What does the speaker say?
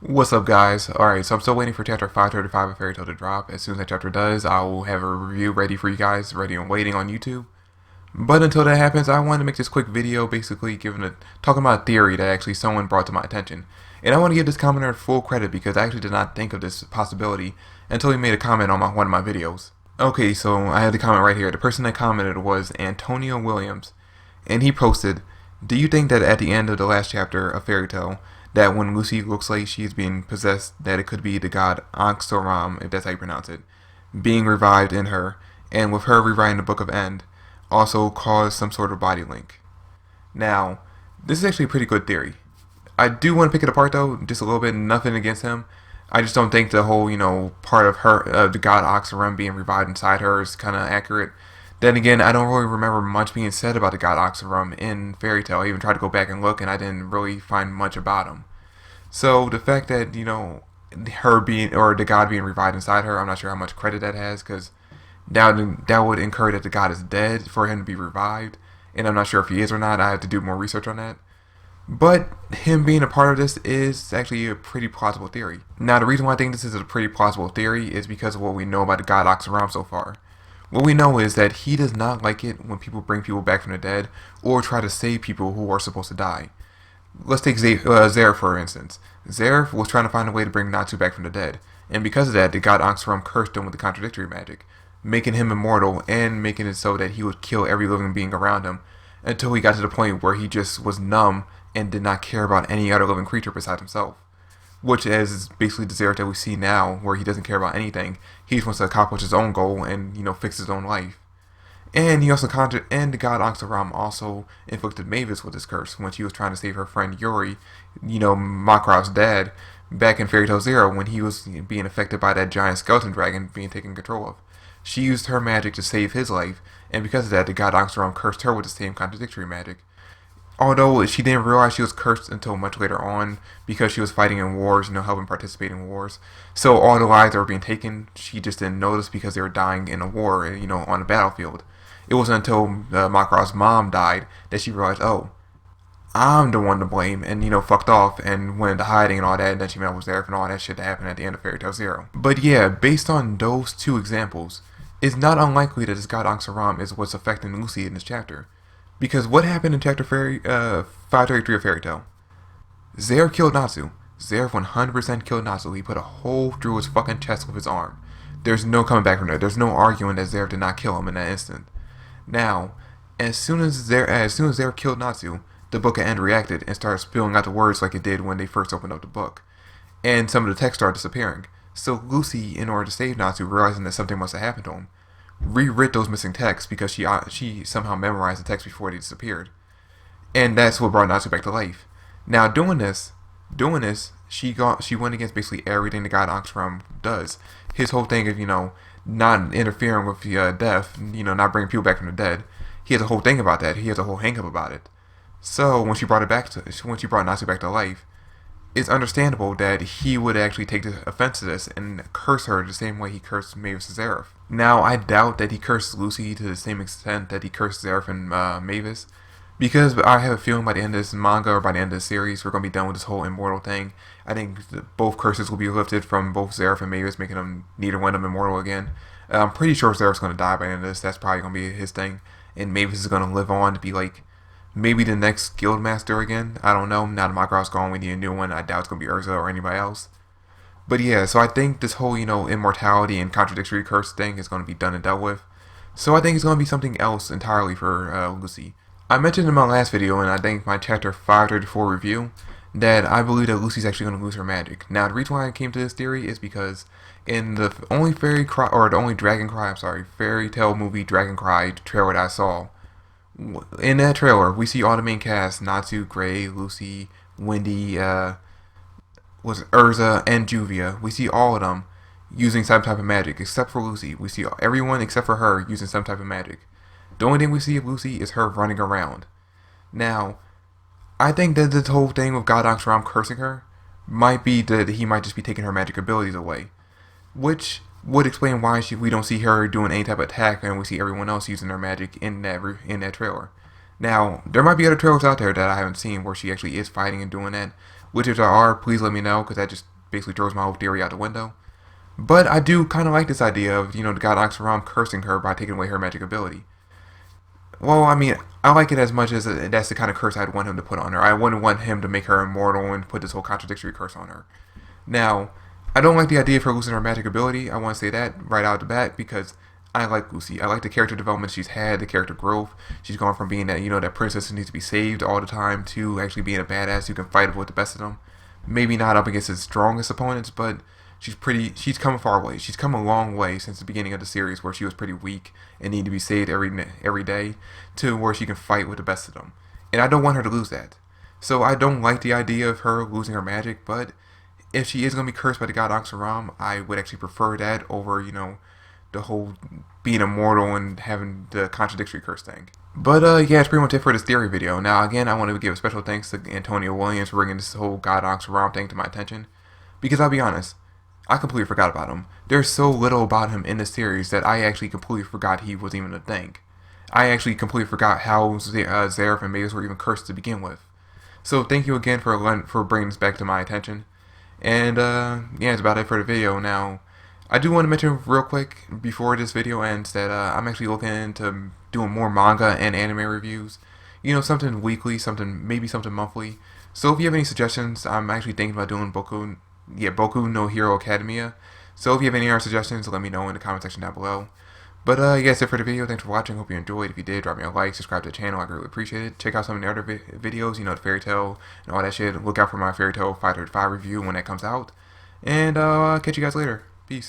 What's up, guys? Alright, so I'm still waiting for chapter 535 of Fairy Tail to drop. As soon as that chapter does, I will have a review ready for you guys, ready and waiting on YouTube. But until that happens, I wanted to make this quick video basically talking about a theory that actually someone brought to my attention. And I want to give this commenter full credit because I actually did not think of this possibility until he made a comment on one of my videos. Okay, so I have the comment right here. The person that commented was Antonio Williams. And he posted, "Do you think that at the end of the last chapter of Fairy Tail, that when Lucy looks like she's being possessed, that it could be the god Ankhseram, if that's how you pronounce it, being revived in her, and with her rewriting the Book of End, also cause some sort of body link?" Now, this is actually a pretty good theory. I do want to pick it apart though, just a little bit. Nothing against him. I just don't think the whole, part of her, the god Ankhseram being revived inside her is kind of accurate. Then again, I don't really remember much being said about the god Ankhseram in Fairy Tail. I even tried to go back and look, and I didn't really find much about him. So the fact that her being or the god being revived inside her, I'm not sure how much credit that has because that would incur that the god is dead for him to be revived, and I'm not sure if he is or not. I have to do more research on that. But him being a part of this is actually a pretty plausible theory. Now, the reason why I think this is a pretty plausible theory is because of what we know about the god Ankhseram so far. What we know is that he does not like it when people bring people back from the dead or try to save people who are supposed to die. Let's take Zeref for instance. Zeref was trying to find a way to bring Natsu back from the dead, and because of that, the god Ankhseram cursed him with the contradictory magic, making him immortal and making it so that he would kill every living being around him until he got to the point where he just was numb and did not care about any other living creature besides himself. Which is basically the Zeref that we see now, where he doesn't care about anything. He just wants to accomplish his own goal and fix his own life. And and the god Ankhseram also inflicted Mavis with his curse when she was trying to save her friend Yuri, Makrov's dad, back in Fairy Tail Zero when he was being affected by that giant skeleton dragon being taken control of. She used her magic to save his life, and because of that, the god Ankhseram cursed her with the same contradictory magic. Although she didn't realize she was cursed until much later on because she was fighting in wars, helping participate in wars. So all the lives that were being taken, she just didn't notice because they were dying in a war, on the battlefield. It wasn't until Makrov's mom died that she realized, oh, I'm the one to blame, and fucked off and went into hiding and all that, and then she met with Zeref and all that shit that happened at the end of Fairy Tail Zero. But yeah, based on those two examples, it's not unlikely that this god Ankhseram is what's affecting Lucy in this chapter. Because what happened in chapter 533 of Fairy Tail? Zeref killed Natsu. Zeref 100% killed Natsu. He put a hole through his fucking chest with his arm. There's no coming back from there. There's no arguing that Zeref did not kill him in that instant. Now, as soon as Zeref killed Natsu, the Book of End reacted and started spilling out the words like it did when they first opened up the book. And some of the text started disappearing. So Lucy, in order to save Natsu, realizing that something must have happened to him, rewrote those missing texts because she somehow memorized the text before they disappeared. And that's what brought Natsu back to life. Now doing this, she went against basically everything the god Ankhseram does. His whole thing of, not interfering with death, not bringing people back from the dead. He has a whole thing about that. He has a whole hang up about it. So when she brought Natsu back to life, it's understandable that he would actually take offense to this and curse her the same way he cursed Mavis and Zeref. Now, I doubt that he cursed Lucy to the same extent that he cursed Zeref and Mavis, because I have a feeling by the end of this manga or by the end of the series, we're going to be done with this whole immortal thing. I think both curses will be lifted from both Zeref and Mavis, making them neither one of them immortal again. I'm pretty sure Zeref's going to die by the end of this. That's probably going to be his thing. And Mavis is going to live on to be like maybe the next guild master again. I don't know. Now that Makrov's gone, we need a new one. I doubt it's going to be Urza or anybody else. But yeah, so I think this whole, immortality and contradictory curse thing is going to be done and dealt with. So I think it's going to be something else entirely for Lucy. I mentioned in my last video, and I think my chapter 534 review, that I believe that Lucy's actually going to lose her magic. Now, the reason why I came to this theory is because in the only Fairy Tail movie Dragon Cry trailer that I saw, in that trailer, we see all the main cast: Natsu, Gray, Lucy, Wendy, was Urza, and Juvia. We see all of them using some type of magic, except for Lucy. We see everyone except for her using some type of magic. The only thing we see of Lucy is her running around. Now, I think that this whole thing with God Ankhseram cursing her might be that he might just be taking her magic abilities away, which would explain why we don't see her doing any type of attack and we see everyone else using their magic in that trailer. Now, there might be other trailers out there that I haven't seen where she actually is fighting and doing that, Which if there are, please let me know, because that just basically throws my whole theory out the window. But I do kind of like this idea of, the god Ankhseram cursing her by taking away her magic ability. Well, I mean, I like it as much as that's the kind of curse I'd want him to put on her. I wouldn't want him to make her immortal and put this whole contradictory curse on her. Now, I don't like the idea of her losing her magic ability. I want to say that right out the bat because I like Lucy. I like the character development she's had, the character growth. She's gone from being that, that princess who needs to be saved all the time to actually being a badass who can fight with the best of them. Maybe not up against his strongest opponents, but she's come a far way. She's come a long way since the beginning of the series where she was pretty weak and needed to be saved every day to where she can fight with the best of them. And I don't want her to lose that. So I don't like the idea of her losing her magic, but if she is going to be cursed by the god Ankhseram, I would actually prefer that over, the whole being immortal and having the contradictory curse thing. But yeah, that's pretty much it for this theory video. Now again, I want to give a special thanks to Antonio Williams for bringing this whole god Ankhseram thing to my attention. Because I'll be honest, I completely forgot about him. There's so little about him in the series that I actually completely forgot he was even a thing. I actually completely forgot how Zareth and Mavis were even cursed to begin with. So thank you again for bringing this back to my attention. And yeah, that's about it for the video. Now, I do want to mention real quick before this video ends that I'm actually looking into doing more manga and anime reviews. Something weekly, maybe something monthly. So if you have any suggestions, I'm actually thinking about doing Boku no Hero Academia. So if you have any other suggestions, let me know in the comment section down below. But yeah, that's it for the video. Thanks for watching. Hope you enjoyed. If you did, drop me a like, subscribe to the channel. I really appreciate it. Check out some of the other videos, the fairy tale and all that shit. Look out for my fairy tale 535 review when that comes out. And I'll catch you guys later.